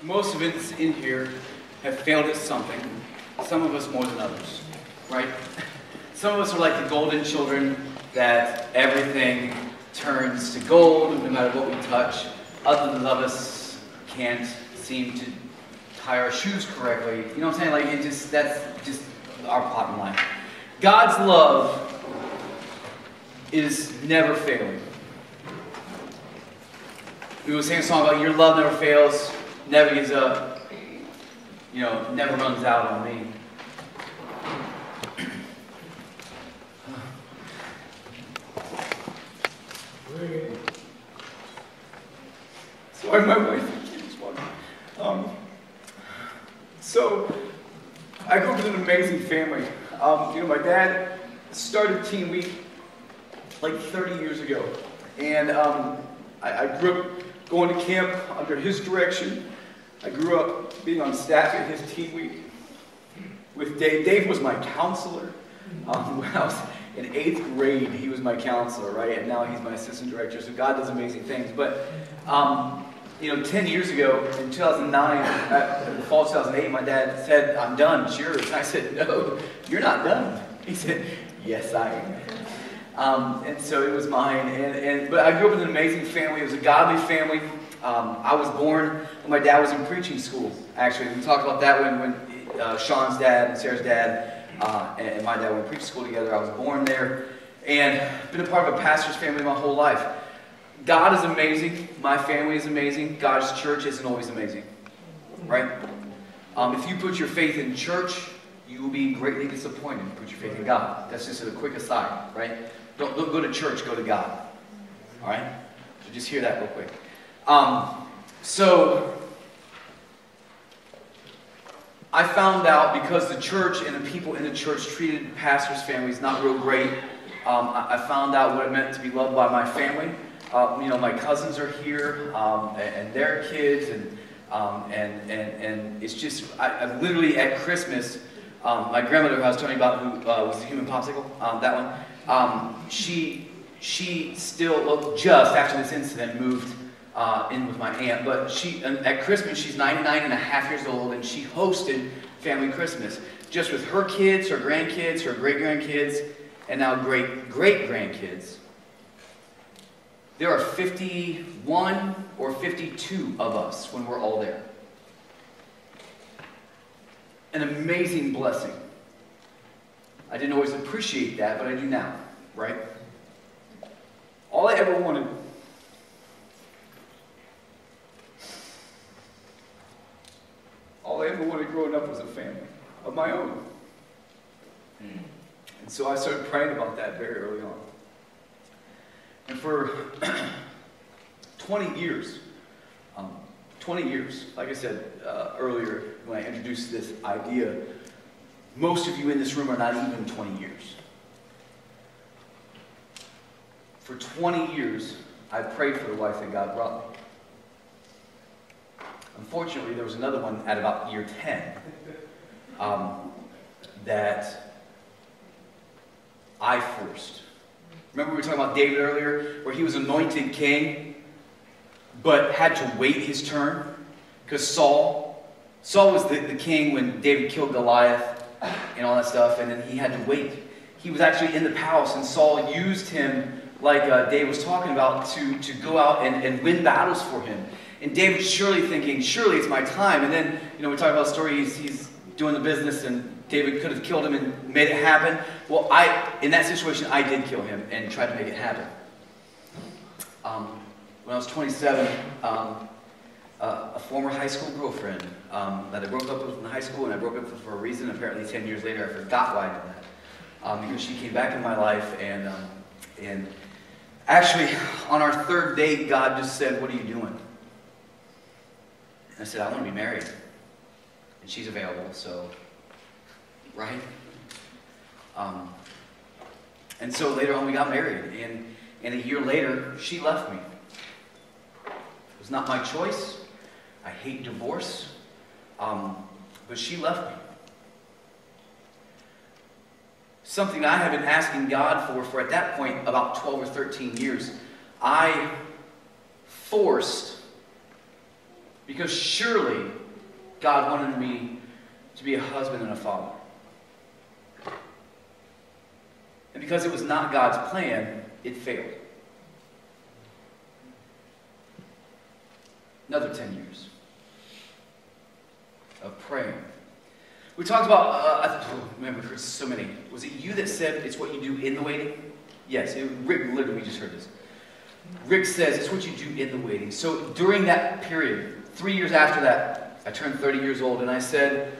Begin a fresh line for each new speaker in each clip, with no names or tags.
Most of us in here have failed at something. Some of us more than others, right? Some of us are like the golden children that everything turns to gold no matter what we touch. Others of us can't seem to tie our shoes correctly. You know what I'm saying? Like that's just our bottom line. God's love is never failing. We were singing a song about your love never fails, never gives up, never runs out on me. Sorry, my wife keeps walking. So, I grew up in an amazing family. My dad started Teen Week like 30 years ago. And I grew up going to camp under his direction. I grew up being on staff at his Teen Week with Dave. Dave was my counselor. When I was in 8th grade, he was my counselor, right? And now he's my assistant director. So God does amazing things. But 10 years ago, in 2009, in the fall of 2008, my dad said, "I'm done, it's yours." And I said, "No, you're not done." He said, "Yes, I am." And so it was mine. But I grew up in an amazing family. It was a godly family. I was born when my dad was in preaching school, actually. We talked about that when Sean's dad and Sarah's dad and my dad went to preaching school together. I was born there. And been a part of a pastor's family my whole life. God is amazing. My family is amazing. God's church isn't always amazing. Right? If you put your faith in church, you will be greatly disappointed. Put your faith in God. That's just a quick aside, right? Don't go to church, go to God. All right? So just hear that real quick. So I found out because the church and the people in the church treated pastors' families not real great. I found out what it meant to be loved by my family. My cousins are here, and their kids, and it's just, I literally at Christmas, my grandmother who I was telling you about, who was the human popsicle, that one, she still, well, just after this incident, moved in with my aunt, but at Christmas, she's 99 and a half years old, and she hosted family Christmas, just with her kids, her grandkids, her great-grandkids, and now great-great-grandkids. There are 51 or 52 of us when we're all there. An amazing blessing. I didn't always appreciate that, but I do now, right? All I ever wanted growing up was a family of my own. And so I started praying about that very early on. And for 20 years, like I said earlier when I introduced this idea, most of you in this room are not even 20 years. For 20 years, I prayed for the wife that God brought me. Unfortunately, there was another one at about year 10 that I forced. Remember we were talking about David earlier, where he was anointed king, but had to wait his turn? Because Saul was the king when David killed Goliath and all that stuff, and then he had to wait. He was actually in the palace, and Saul used him, like David was talking about, to go out and win battles for him. And David's surely thinking, surely it's my time. And then, we talk about the story, he's doing the business, and David could have killed him and made it happen. Well, in that situation, I did kill him and tried to make it happen. When I was 27, a former high school girlfriend that I broke up with in high school, and I broke up with for a reason. Apparently 10 years later, I forgot why I did that. Because she came back in my life, and actually, on our third date, God just said, "What are you doing?" And I said, "I want to be married." And she's available, so, right? And so later on we got married, and a year later she left me. It was not my choice. I hate divorce, but she left me. Something I have been asking God for at that point about 12 or 13 years. I forced
Because surely God wanted me to be a husband and a father. And because it was not God's plan, it failed. Another 10 years of praying. We talked about, man, we've heard so many. Was it you that said it's what you do in the waiting? Yes, Rick, literally, we just heard this. Rick says it's what you do in the waiting. So during that period, 3 years after that, I turned 30 years old, and I said,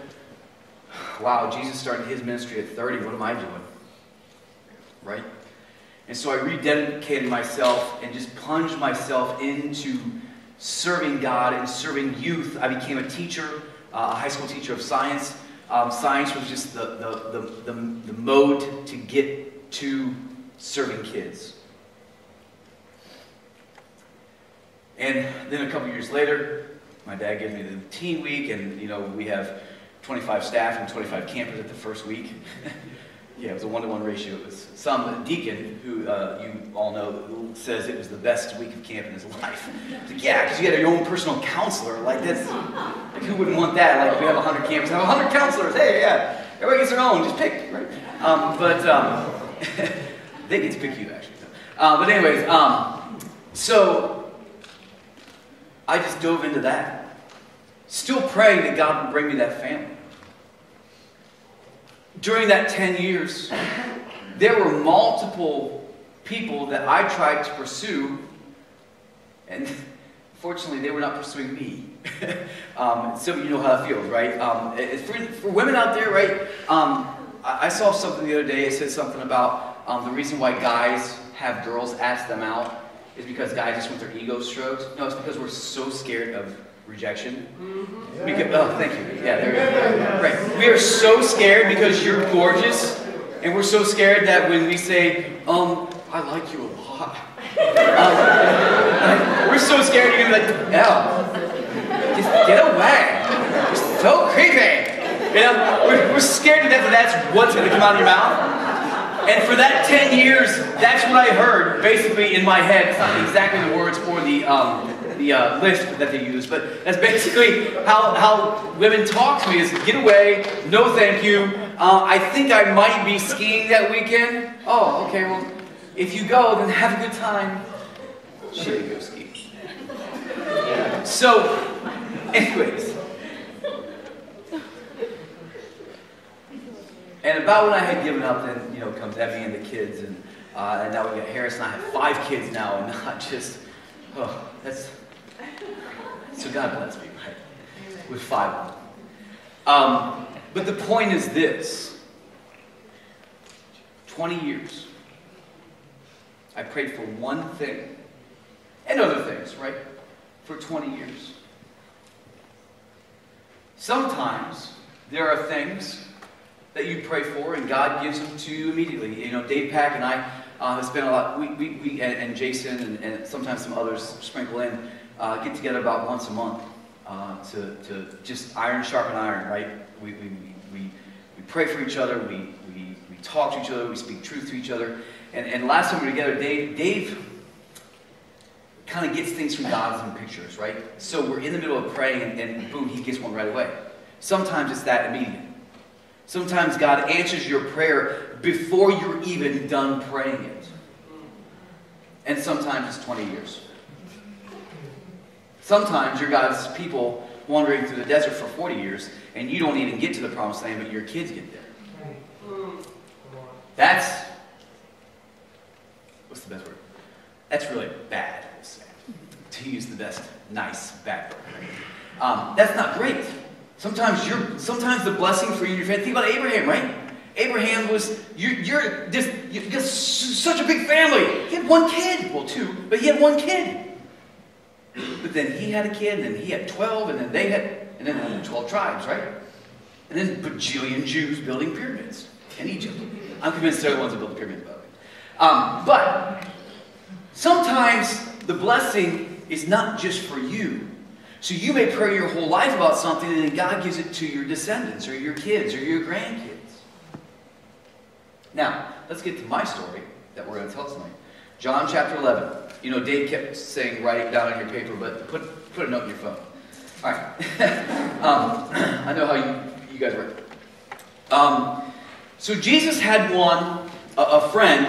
wow, Jesus started his ministry at 30. What am I doing? Right? And so I rededicated myself and just plunged myself into serving God and serving youth. I became a teacher, a high school teacher of science. Science was just the mode to get to serving kids. And then a couple years later, my dad gave me the teen week, and we have 25 staff and 25 campers at the first week. Yeah, it was a 1-to-1 ratio. It was some deacon who you all know who says it was the best week of camp in his life. Like, yeah, because you had your own personal counselor. Like that's, like who wouldn't want that? Like we have 100 campers, have 100 counselors. Hey, yeah, everybody gets their own. Just pick, right? They get to pick you actually. But anyways, so I just dove into that, still praying that God would bring me that family. During that 10 years, there were multiple people that I tried to pursue, and fortunately, they were not pursuing me. Some of you know how that feels, right? For women out there, right? I saw something the other day. It said something about the reason why guys have girls ask them out is because guys just want their ego stroked. No, it's because we're so scared of rejection. Thank you. Yeah, there you go. Right. We are so scared because you're gorgeous, and we're so scared that when we say, I like you a lot. We're so scared you're going to be like, no, just get away. You're so creepy. We're scared to death that that's what's going to come out of your mouth. And for that 10 years, that's what I heard, basically, in my head. It's not exactly the words or the list that they use, but that's basically how women talk to me is, get away, no thank you, I think I might be skiing that weekend. Oh, okay, well, if you go, then have a good time. She didn't go skiing. So, anyways. And about when I had given up, then, comes Emmy and the kids, and now we got Harris, and I have 5 kids now, and not just, so God bless me, right? With 5 of them. But the point is this. 20 years. I prayed for one thing. And other things, right? For 20 years. Sometimes there are things that you pray for and God gives them to you immediately. Dave Pack and I have spent a lot, we and Jason and sometimes some others sprinkle in, get together about once a month to just iron sharpen iron, right? We pray for each other, we talk to each other, we speak truth to each other. And last time we were together, Dave kind of gets things from God in pictures, right? So we're in the middle of praying and boom, he gets one right away. Sometimes it's that immediate. Sometimes God answers your prayer before you're even done praying it. And sometimes it's 20 years. Sometimes you're God's people wandering through the desert for 40 years, and you don't even get to the promised land, but your kids get there. That's, what's the best word? That's really bad, we'll say. To use the best, nice, bad word. That's not great. Sometimes the blessing for you and your family. Think about Abraham, right? Abraham was, you're such a big family. He had 1 kid. Well, 2, but he had 1 kid. But then he had a kid, and then he had 12, and then they had, and then 12 tribes, right? And then bajillion Jews building pyramids in Egypt. I'm convinced they're the ones that built the pyramids, by the way. But sometimes the blessing is not just for you. So you may pray your whole life about something, and then God gives it to your descendants, or your kids, or your grandkids. Now, let's get to my story that we're going to tell tonight. John chapter 11. Dave kept saying, write it down on your paper, but put a note in your phone. All right. I know how you guys work. So Jesus had a friend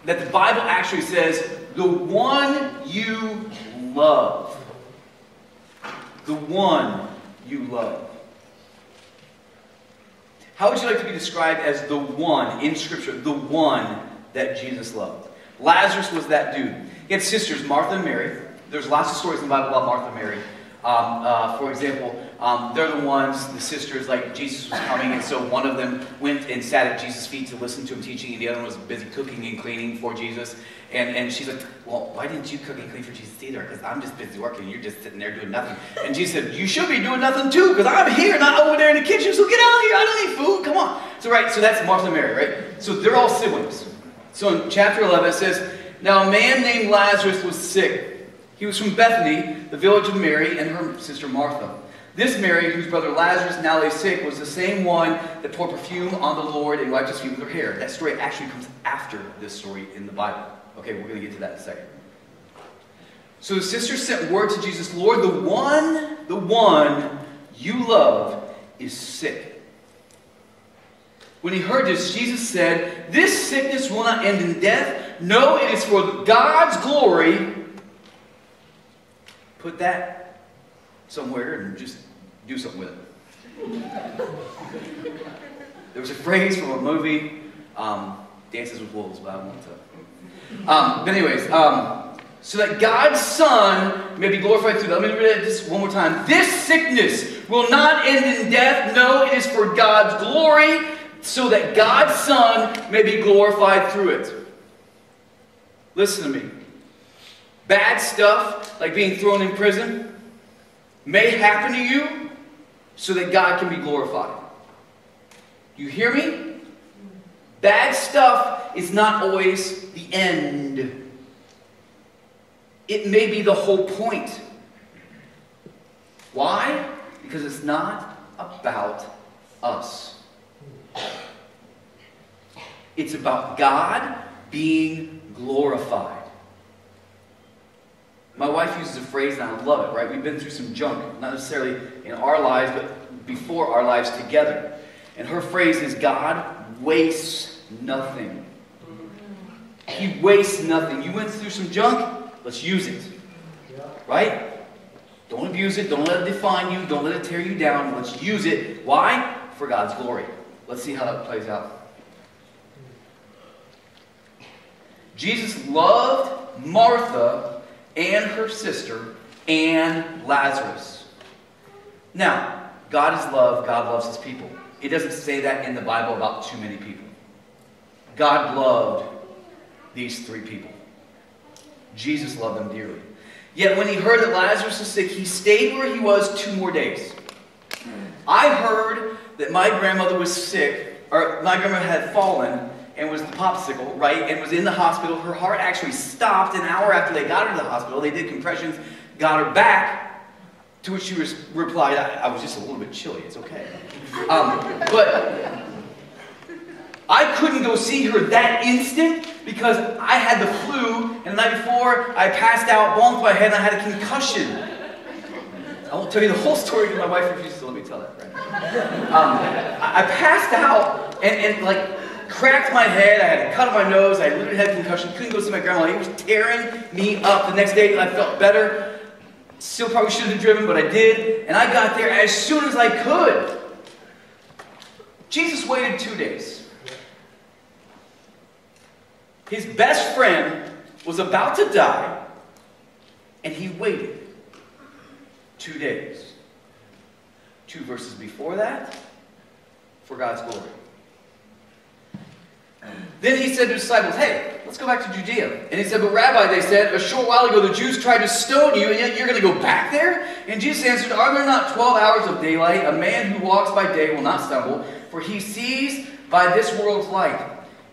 that the Bible actually says, the one you love. The one you love. How would you like to be described as the one in Scripture, the one that Jesus loved? Lazarus was that dude. He had sisters, Martha and Mary. There's lots of stories in the Bible about Martha and Mary. For example, they're the ones, the sisters, like Jesus was coming, and so one of them went and sat at Jesus' feet to listen to him teaching, and the other one was busy cooking and cleaning for Jesus. And she's like, well, why didn't you cook and clean for Jesus either? Because I'm just busy working, and you're just sitting there doing nothing. And Jesus said, you should be doing nothing too, because I'm here, not over there in the kitchen, so get out of here, I don't need food, come on. So that's Martha and Mary, right? So they're all siblings. So in chapter 11 it says, now a man named Lazarus was sick. He was from Bethany, the village of Mary and her sister Martha. This Mary, whose brother Lazarus now lay sick, was the same one that poured perfume on the Lord and wiped his feet with her hair. That story actually comes after this story in the Bible. Okay, we're going to get to that in a second. So the sisters sent word to Jesus, Lord, the one you love is sick. When he heard this, Jesus said, this sickness will not end in death. No, it is for God's glory. Put that somewhere and just do something with it. There was a phrase from a movie, Dances with Wolves, but I won't tell. But anyways, so that God's Son may be glorified through that. Let me read this one more time. This sickness will not end in death. No, it is for God's glory, so that God's Son may be glorified through it. Listen to me. Bad stuff, like being thrown in prison, may happen to you so that God can be glorified. You hear me? Bad stuff is not always the end. It may be the whole point. Why? Because it's not about us. It's about God being glorified. My wife uses a phrase, and I love it, right? We've been through some junk, not necessarily in our lives, but before our lives together. And her phrase is, God wastes nothing. He wastes nothing. You went through some junk, let's use it. Right? Don't abuse it. Don't let it define you. Don't let it tear you down. Let's use it. Why? For God's glory. Let's see how that plays out. Jesus loved Martha and her sister and Lazarus. Now, God is love. God loves his people. It doesn't say that in the Bible about too many people. God loved these three people. Jesus loved them dearly. Yet when he heard that Lazarus was sick, he stayed where he was 2 more days. I heard that my grandmother was sick, or my grandmother had fallen and was the popsicle, right, and was in the hospital. Her heart actually stopped an hour after they got her to the hospital. They did compressions, got her back, to which she replied, I was just a little bit chilly, it's okay. But I couldn't go see her that instant because I had the flu, and the night before I passed out, bonked my head, and I had a concussion. I won't tell you the whole story because my wife refuses to let me tell that. Right? I passed out and like cracked my head. I had a cut on my nose. I literally had a concussion. Couldn't go see my grandma. It was tearing me up. The next day I felt better. Still probably shouldn't have driven, but I did. And I got there as soon as I could. Jesus waited 2 days. His best friend was about to die, and he waited 2 days. 2 verses before that, for God's glory. Then he said to his disciples, hey, let's go back to Judea. And he said, but Rabbi, they said, a short while ago the Jews tried to stone you, and yet you're going to go back there? And Jesus answered, are there not 12 hours of daylight? A man who walks by day will not stumble, for he sees by this world's light.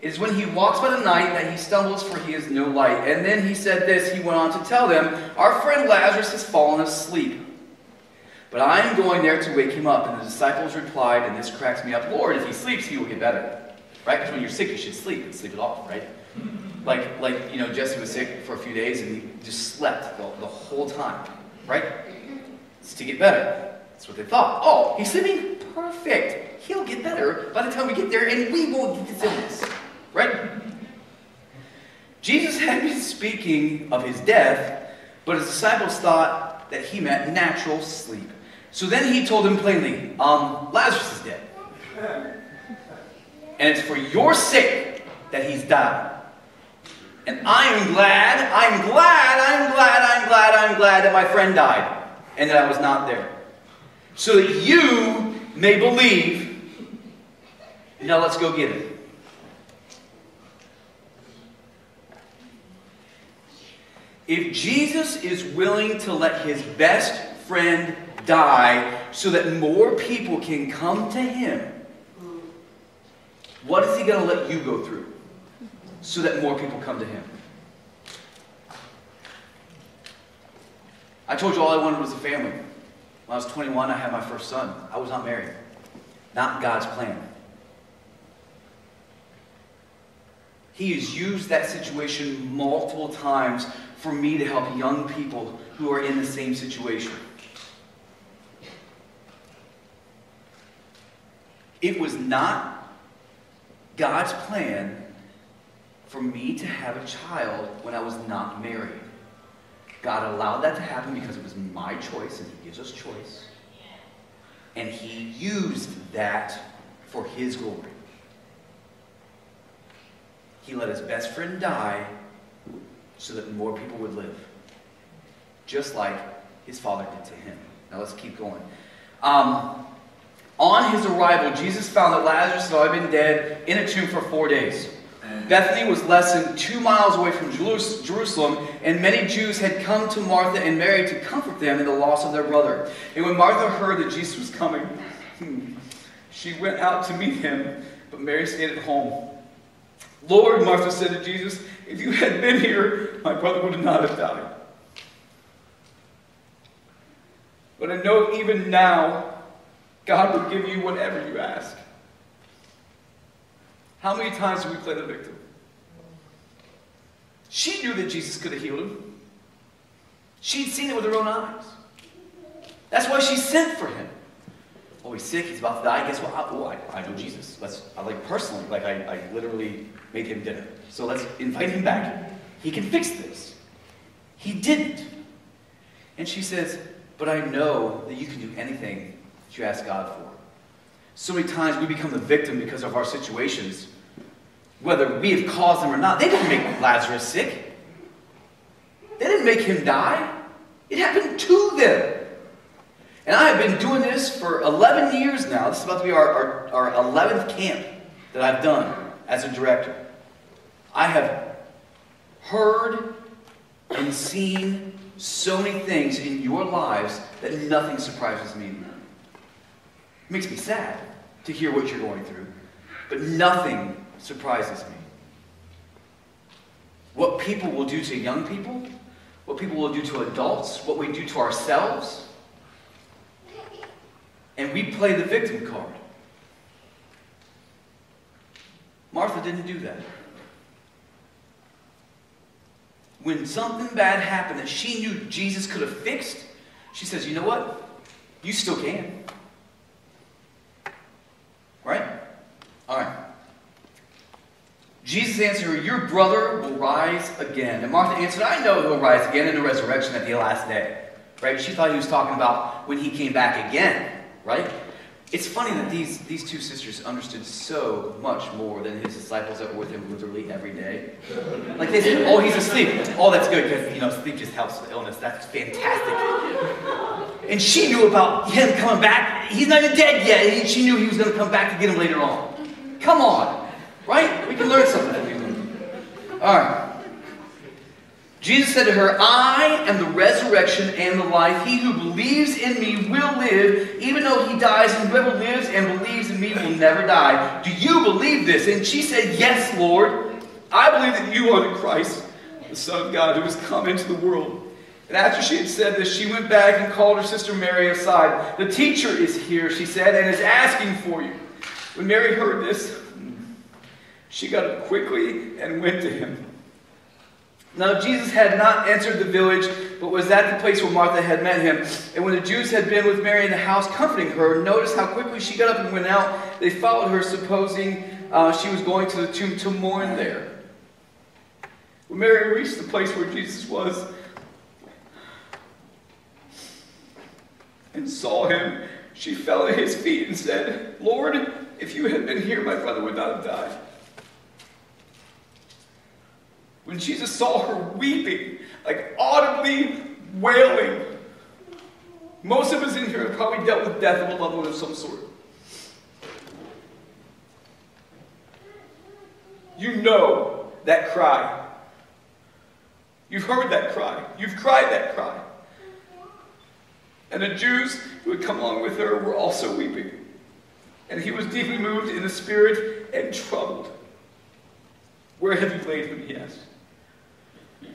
It is when he walks by the night that he stumbles, for he has no light. And then he said this, he went on to tell them, our friend Lazarus has fallen asleep, but I am going there to wake him up. And the disciples replied, and this cracks me up, Lord, if he sleeps, he will get better. Right? Because when you're sick, you should sleep and sleep it off, right? Like you know, Jesse was sick for a few days and he just slept the whole time, right? It's to get better. That's what they thought. Oh, he's sleeping? Perfect. He'll get better by the time we get there, and we won't get this illness. Right? Jesus had been speaking of his death, but his disciples thought that he meant natural sleep. So then he told them plainly, Lazarus is dead. And it's for your sake that he's died. And I'm glad that my friend died and that I was not there. So that you may believe. Now let's go get him. If Jesus is willing to let his best friend die so that more people can come to him, what is he going to let you go through so that more people come to him? I told you all I wanted was a family. When I was 21, I had my first son. I was not married. Not God's plan. He has used that situation multiple times for me to help young people who are in the same situation. It was not God's plan for me to have a child when I was not married. God allowed that to happen because it was my choice, and he gives us choice. And he used that for his glory. He let his best friend die so that more people would live. Just like his father did to him. Now let's keep going. On his arrival, Jesus found that Lazarus had already been dead in a tomb for 4 days. Bethany was less than 2 miles away from Jerusalem, and many Jews had come to Martha and Mary to comfort them in the loss of their brother. And when Martha heard that Jesus was coming, she went out to meet him, but Mary stayed at home. Lord, Martha said to Jesus, if you had been here, my brother would not have died. But I know even now, God will give you whatever you ask. How many times do we play the victim? She knew that Jesus could have healed him. She'd seen it with her own eyes. That's why she sent for him. Oh, he's sick, he's about to die. Guess what? I know Jesus. Personally, I literally made him dinner. So let's invite him back. He can fix this. He didn't. And she says, but I know that you can do anything that you ask God for. So many times we become the victim because of our situations, whether we have caused them or not. They didn't make Lazarus sick. They didn't make him die. It happened to them. And I have been doing this for 11 years now. This is about to be our 11th camp that I've done as a director. I have heard and seen so many things in your lives that nothing surprises me anymore. It makes me sad to hear what you're going through, but nothing surprises me. What people will do to young people, what people will do to adults, what we do to ourselves, and we play the victim card. Martha didn't do that. When something bad happened that she knew Jesus could have fixed, she says, you know what? You still can. Right? All right. Jesus answered her, your brother will rise again. And Martha answered, I know he'll rise again in the resurrection at the last day. Right? She thought he was talking about when he came back again. Right? It's funny that these two sisters understood so much more than his disciples that were with him literally every day. Like they said, oh, he's asleep. Oh, that's good because, sleep just helps with illness. That's fantastic. And she knew about him coming back. He's not even dead yet. And she knew he was going to come back to get him later on. Come on. Right? We can learn something from these. All right. Jesus said to her, I am the resurrection and the life. He who believes in me will live, even though he dies, and whoever lives and believes in me will never die. Do you believe this? And she said, yes, Lord. I believe that you are the Christ, the Son of God, who has come into the world. And after she had said this, she went back and called her sister Mary aside. The teacher is here, she said, and is asking for you. When Mary heard this, she got up quickly and went to him. Now Jesus had not entered the village, but was at the place where Martha had met him. And when the Jews had been with Mary in the house, comforting her, notice how quickly she got up and went out. They followed her, supposing she was going to the tomb to mourn there. When Mary reached the place where Jesus was and saw him, she fell at his feet and said, "Lord, if you had been here, my brother would not have died." When Jesus saw her weeping, like audibly wailing, most of us in here have probably dealt with death of a loved one of some sort. You know that cry. You've heard that cry. You've cried that cry. And the Jews who had come along with her were also weeping. And he was deeply moved in the spirit and troubled. "Where have you laid him?" he asked.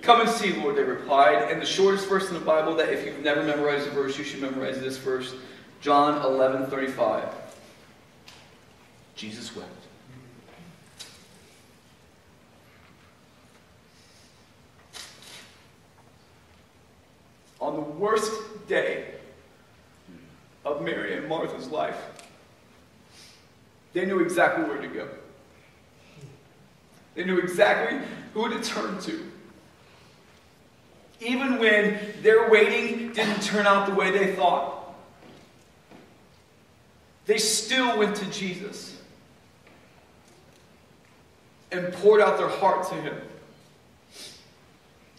"Come and see, Lord," they replied. And the shortest verse in the Bible, that if you've never memorized a verse, you should memorize this verse. John 11:35. Jesus wept. On the worst day of Mary and Martha's life, they knew exactly where to go. They knew exactly who to turn to. Even when their waiting didn't turn out the way they thought, they still went to Jesus and poured out their heart to him.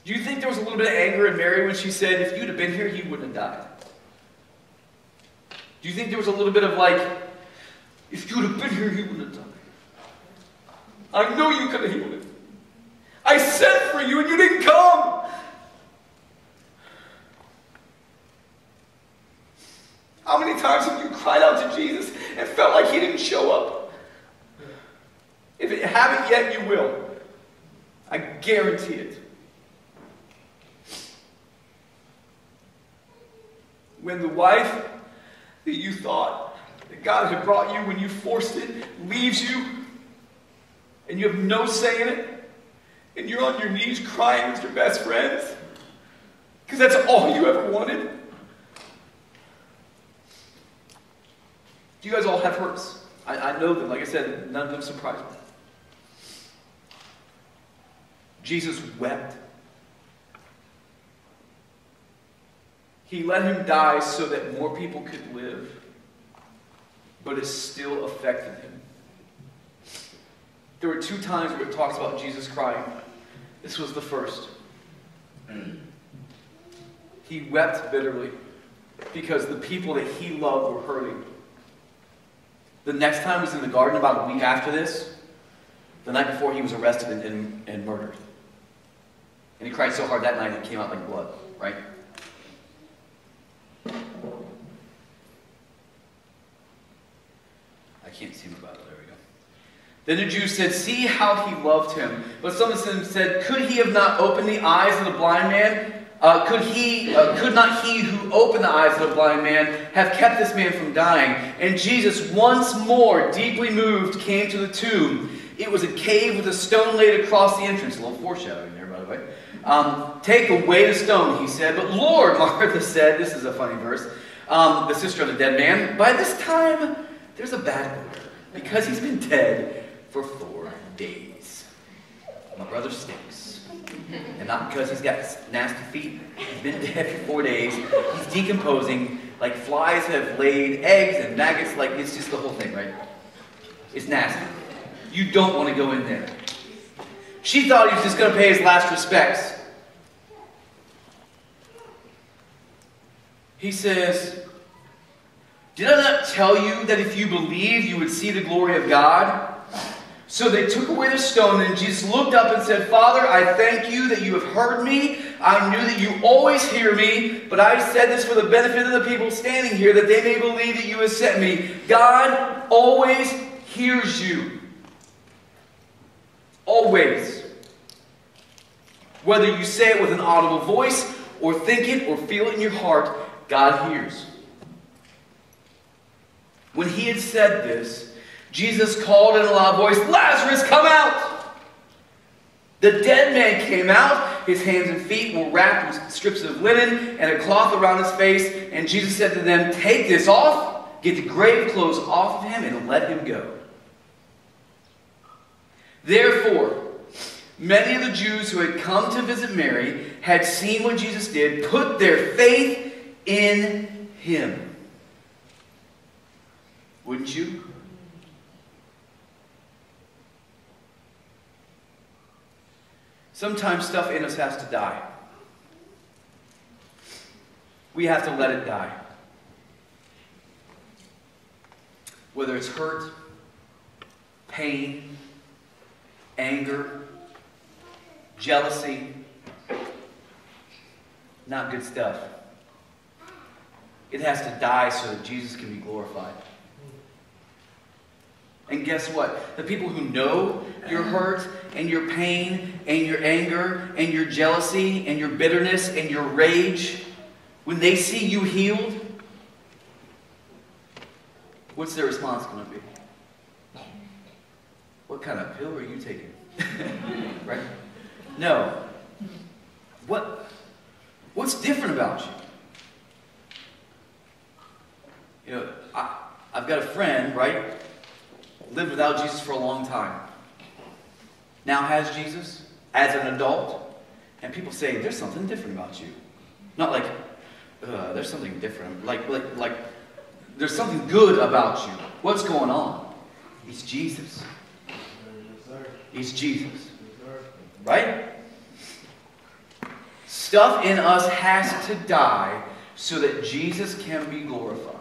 Do you think there was a little bit of anger in Mary when she said, "If you'd have been here, he wouldn't have died"? Do you think there was a little bit of like, "If you'd have been here, he wouldn't have died. I know you could have healed him. I sent for you and you didn't come"? How many times have you cried out to Jesus and felt like he didn't show up? If you haven't yet, you will. I guarantee it. When the wife that you thought that God had brought you when you forced it leaves you, and you have no say in it, and you're on your knees crying with your best friends, because that's all you ever wanted. You guys all have hurts. I know them. Like I said, none of them surprise me. Jesus wept. He let him die so that more people could live, but it still affected him. There were 2 times where it talks about Jesus crying. This was the first. He wept bitterly because the people that he loved were hurting. The next time was in the garden about a week after this, the night before he was arrested and murdered. And he cried so hard that night it came out like blood, right? I can't see my Bible. There we go. Then the Jews said, "See how he loved him." But some of them said, "Could he have not opened the eyes of the blind man? Could not he who opened the eyes of the blind man have kept this man from dying?" And Jesus, once more deeply moved, came to the tomb. It was a cave with a stone laid across the entrance. A little foreshadowing there, by the way. "Take away the stone," he said. "But Lord," Martha said, this is a funny verse, the sister of the dead man, "by this time there's a bad odor, because he's been dead for 4 days. My brother stinks. And not because he's got nasty feet. He's been dead for 4 days. He's decomposing. Like flies have laid eggs and maggots. Like it's just the whole thing, right? It's nasty. You don't want to go in there." She thought he was just going to pay his last respects. He says, "Did I not tell you that if you believed, you would see the glory of God?" So they took away the stone, and Jesus looked up and said, "Father, I thank you that you have heard me. I knew that you always hear me, but I said this for the benefit of the people standing here, that they may believe that you have sent me." God always hears you. Always. Whether you say it with an audible voice, or think it, or feel it in your heart, God hears. When he had said this, Jesus called in a loud voice, "Lazarus, come out!" The dead man came out, His hands and feet were wrapped with strips of linen and a cloth around his face. And Jesus said to them, "Take this off, get the grave clothes off of him, and let him go." Therefore, many of the Jews who had come to visit Mary had seen what Jesus did, put their faith in him. Wouldn't you? Sometimes stuff in us has to die. We have to let it die. Whether it's hurt, pain, anger, jealousy, not good stuff. It has to die so that Jesus can be glorified. And guess what? The people who know your hurt and your pain and your anger and your jealousy and your bitterness and your rage, when they see you healed, what's their response going to be? What kind of pill are you taking? Right? No. What's different about you? You know, I've got a friend, right? Lived without Jesus for a long time. Now has Jesus as an adult. And people say, there's something different about you. Not like, there's something different. Like there's something good about you. What's going on? It's Jesus. It's Jesus. Right? Stuff in us has to die so that Jesus can be glorified.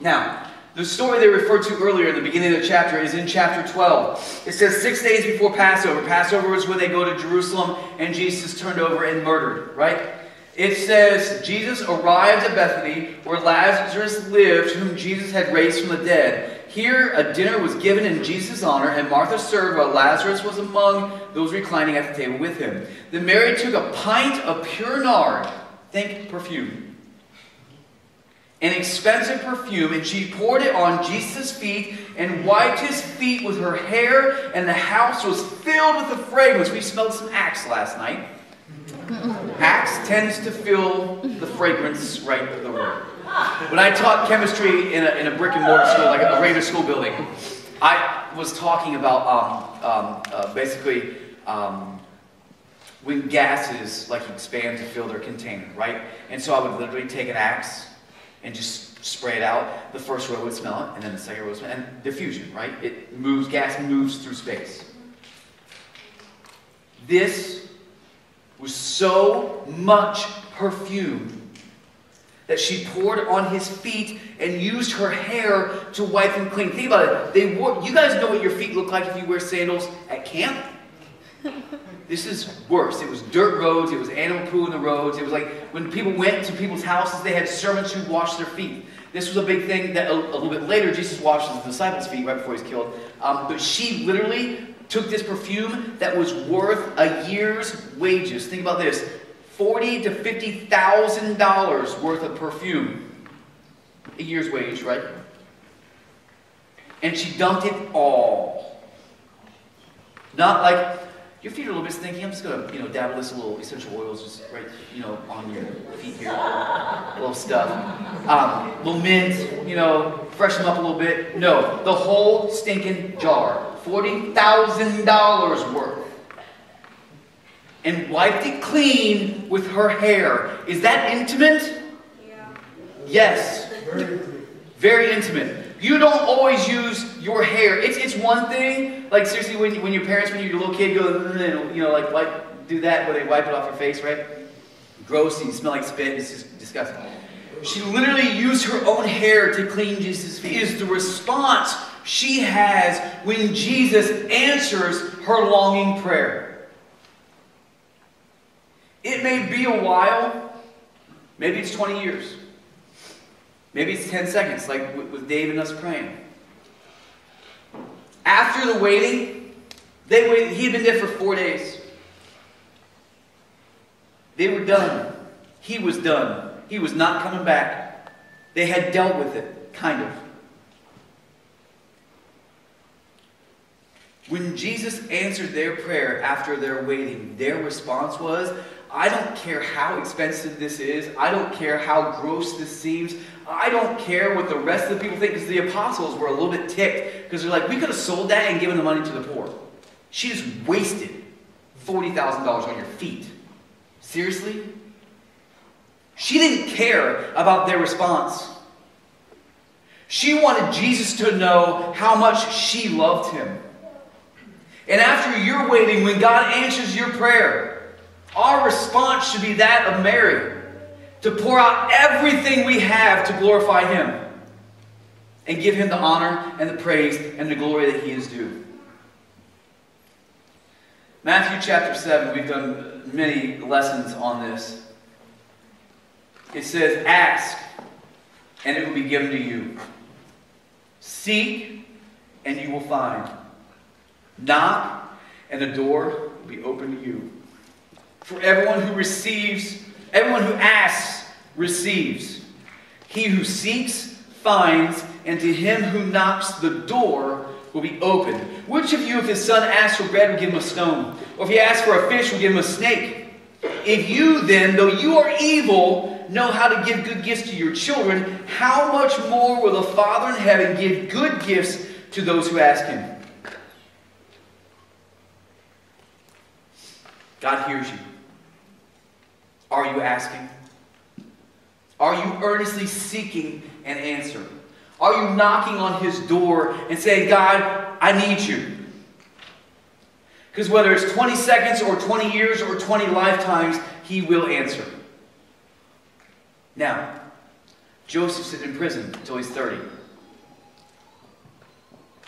Now, the story they referred to earlier in the beginning of the chapter is in chapter 12. It says 6 days before Passover. Passover is when they go to Jerusalem and Jesus is turned over and murdered, right? It says, Jesus arrived at Bethany where Lazarus lived, whom Jesus had raised from the dead. Here a dinner was given in Jesus' honor, and Martha served while Lazarus was among those reclining at the table with him. Then Mary took a pint of pure nard, think perfume, an expensive perfume, and she poured it on Jesus' feet and wiped his feet with her hair, and the house was filled with the fragrance. We smelled some Axe last night. Axe tends to fill the fragrance right of the room. When I taught chemistry in a brick and mortar school, like a regular school building, I was talking about basically when gases like expand to fill their container, right? And so I would literally take an Axe and just spray it out. The first row would smell it, and then the second row would smell it. And diffusion, right? It moves, gas moves through space. This was so much perfume that she poured on his feet and used her hair to wipe them clean. Think about it. You guys know what your feet look like if you wear sandals at camp? This is worse. It was dirt roads. It was animal poo in the roads. It was like when people went to people's houses, they had servants who washed their feet. This was a big thing that a little bit later, Jesus washed his disciples' feet right before he was killed. But she literally took this perfume that was worth a year's wages. Think about this. $40,000 to $50,000 worth of perfume. A year's wage, right? And she dumped it all. Not like, your feet are a little bit stinky. I'm just going to, dabble this little essential oils just right, on your feet here. A little stuff. Little mint, freshen them up a little bit. No, the whole stinking jar. $40,000 worth. And wiped it clean with her hair. Is that intimate?
Yeah.
Yes. Very intimate. You don't always use your hair. It's one thing, like seriously, when your parents, when you're a little kid, go, do that where they wipe it off your face, right? Gross, and you smell like spit. It's just disgusting. She literally used her own hair to clean Jesus' feet. It is the response she has when Jesus answers her longing prayer. It may be a while. Maybe it's 20 years. Maybe it's 10 seconds, like with Dave and us praying. After the waiting, they waited. He had been there for 4 days. They were done. He was done. He was not coming back. They had dealt with it, kind of. When Jesus answered their prayer after their waiting, their response was, I don't care how expensive this is. I don't care how gross this seems. I don't care what the rest of the people think. Because the apostles were a little bit ticked. Because they're like, we could have sold that and given the money to the poor. She just wasted $40,000 on your feet. Seriously? She didn't care about their response. She wanted Jesus to know how much she loved him. And after you're waiting, when God answers your prayer, our response should be that of Mary, to pour out everything we have to glorify him and give him the honor and the praise and the glory that he is due. Matthew chapter 7, we've done many lessons on this. It says, ask, and it will be given to you. Seek, and you will find. Knock, and the door will be open to you. For everyone who asks, receives. He who seeks, finds, and to him who knocks, the door will be opened. Which of you, if his son asks for bread, will give him a stone? Or if he asks for a fish, will give him a snake? If you then, though you are evil, know how to give good gifts to your children, how much more will the Father in heaven give good gifts to those who ask him? God hears you. Are you asking? Are you earnestly seeking an answer? Are you knocking on his door and saying, God, I need you? Because whether it's 20 seconds or 20 years or 20 lifetimes, he will answer. Now, Joseph's in prison until he's 30.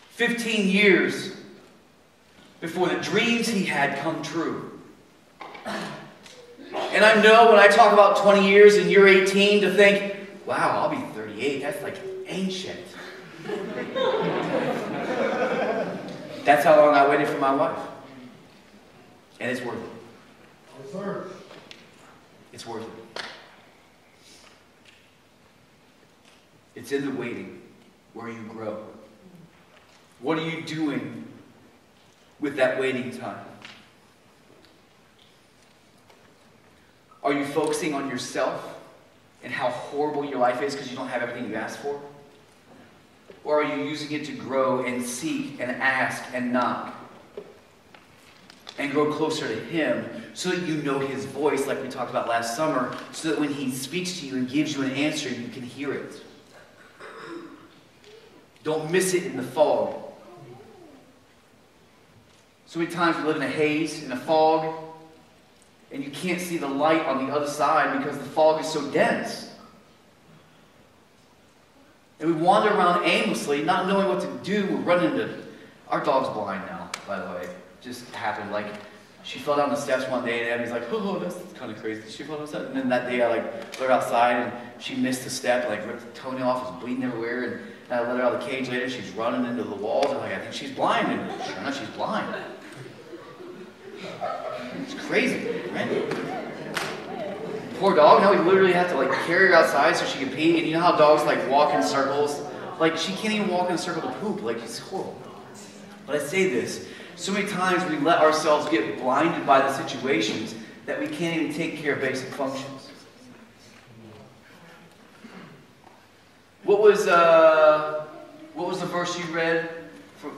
15 years before the dreams he had come true. And I know when I talk about 20 years and you're 18 to think, wow, I'll be 38. That's like ancient. That's how long I waited for my wife. And it's worth it. It's worth it. It's in the waiting where you grow. What are you doing with that waiting time? Are you focusing on yourself and how horrible your life is because you don't have everything you asked for? Or are you using it to grow and seek and ask and knock and grow closer to him so that you know his voice like we talked about last summer, so that when he speaks to you and gives you an answer, you can hear it? Don't miss it in the fog. So many times we live in a haze, in a fog, and you can't see the light on the other side because the fog is so dense. And we wander around aimlessly, not knowing what to do. We're running into... Our dog's blind now, by the way. It just happened. Like, she fell down the steps one day, and Abby's like, oh, that's kind of crazy. She fell down the steps. And then that day, I let her outside, and she missed the step, ripped the toenail off, was bleeding everywhere. And I let her out of the cage later. She's running into the walls. I'm like, I think she's blind. And sure enough, she's blind. It's crazy, right? Poor dog. Now we literally have to carry her outside so she can pee. And you know how dogs walk in circles? She can't even walk in a circle to poop. It's horrible. But I say this, so many times we let ourselves get blinded by the situations that we can't even take care of basic functions. What was the verse you read?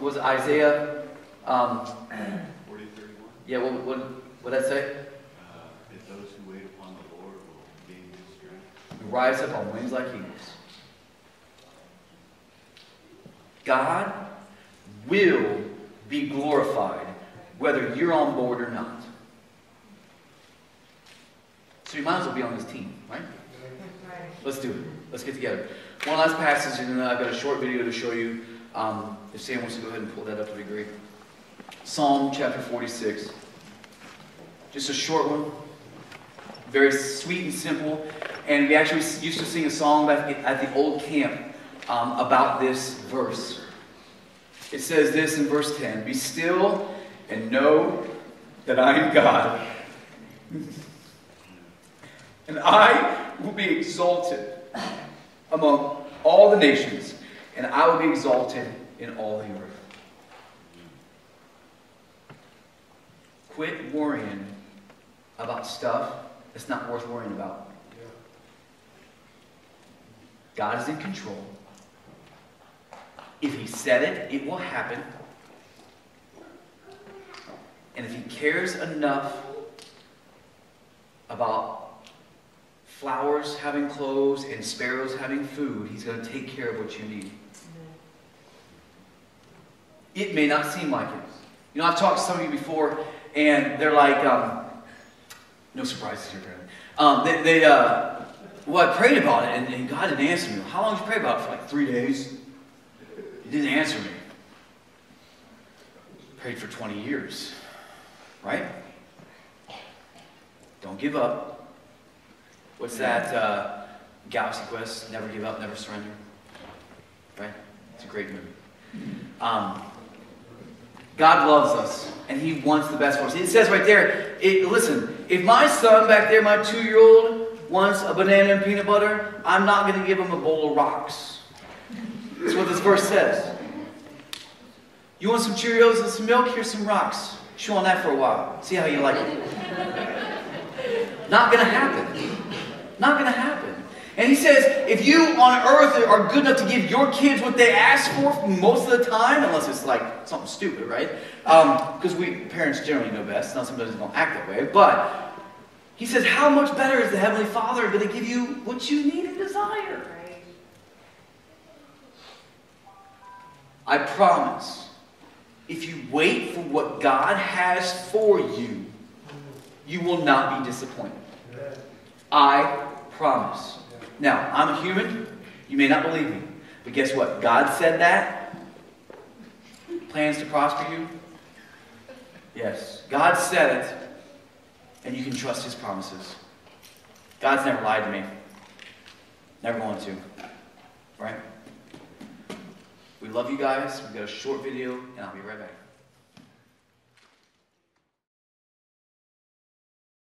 Was it Isaiah?
40:31.
Yeah, what did that say?
If those who wait upon the Lord will gain new strength.
Rise up on wings like eagles. God will be glorified whether you're on board or not. So you might as well be on this team, right? Let's do it. Let's get together. One last passage, and then I've got a short video to show you. If Sam wants to go ahead and pull that up, that'd be great. Psalm chapter 46. Just a short one. Very sweet and simple. And we actually used to sing a song at the old camp about this verse. It says this in verse 10. Be still and know that I am God. And I will be exalted among all the nations, and I will be exalted in all the earth. Quit worrying about stuff that's not worth worrying about. God is in control. If He said it, it will happen. And if He cares enough about flowers having clothes and sparrows having food, He's going to take care of what you need. It may not seem like it. You know, I've talked to some of you before, and they're like, no surprises here, apparently. Well, I prayed about it, and God didn't answer me. How long did you pray about it? For like 3 days. He didn't answer me. Prayed for 20 years. Right? Don't give up. What's that Galaxy Quest? Never give up, never surrender. Right? It's a great movie. God loves us, and He wants the best for us. It says right there, listen, if my son back there, my 2-year-old, wants a banana and peanut butter, I'm not going to give him a bowl of rocks. That's what this verse says. You want some Cheerios and some milk? Here's some rocks. Chew on that for a while. See how you like it. Not going to happen. Not going to happen. And He says, if you on earth are good enough to give your kids what they ask for most of the time, unless it's like something stupid, right? Because we parents generally know best. Not sometimes don't act that way. But He says, how much better is the Heavenly Father going to give you what you need and desire? I promise, if you wait for what God has for you, you will not be disappointed. I promise. Now, I'm a human. You may not believe me. But guess what? God said that. Plans to prosper you. Yes. God said it. And you can trust His promises. God's never lied to me. Never going to. Right? We love you guys. We've got a short video, and I'll be right back.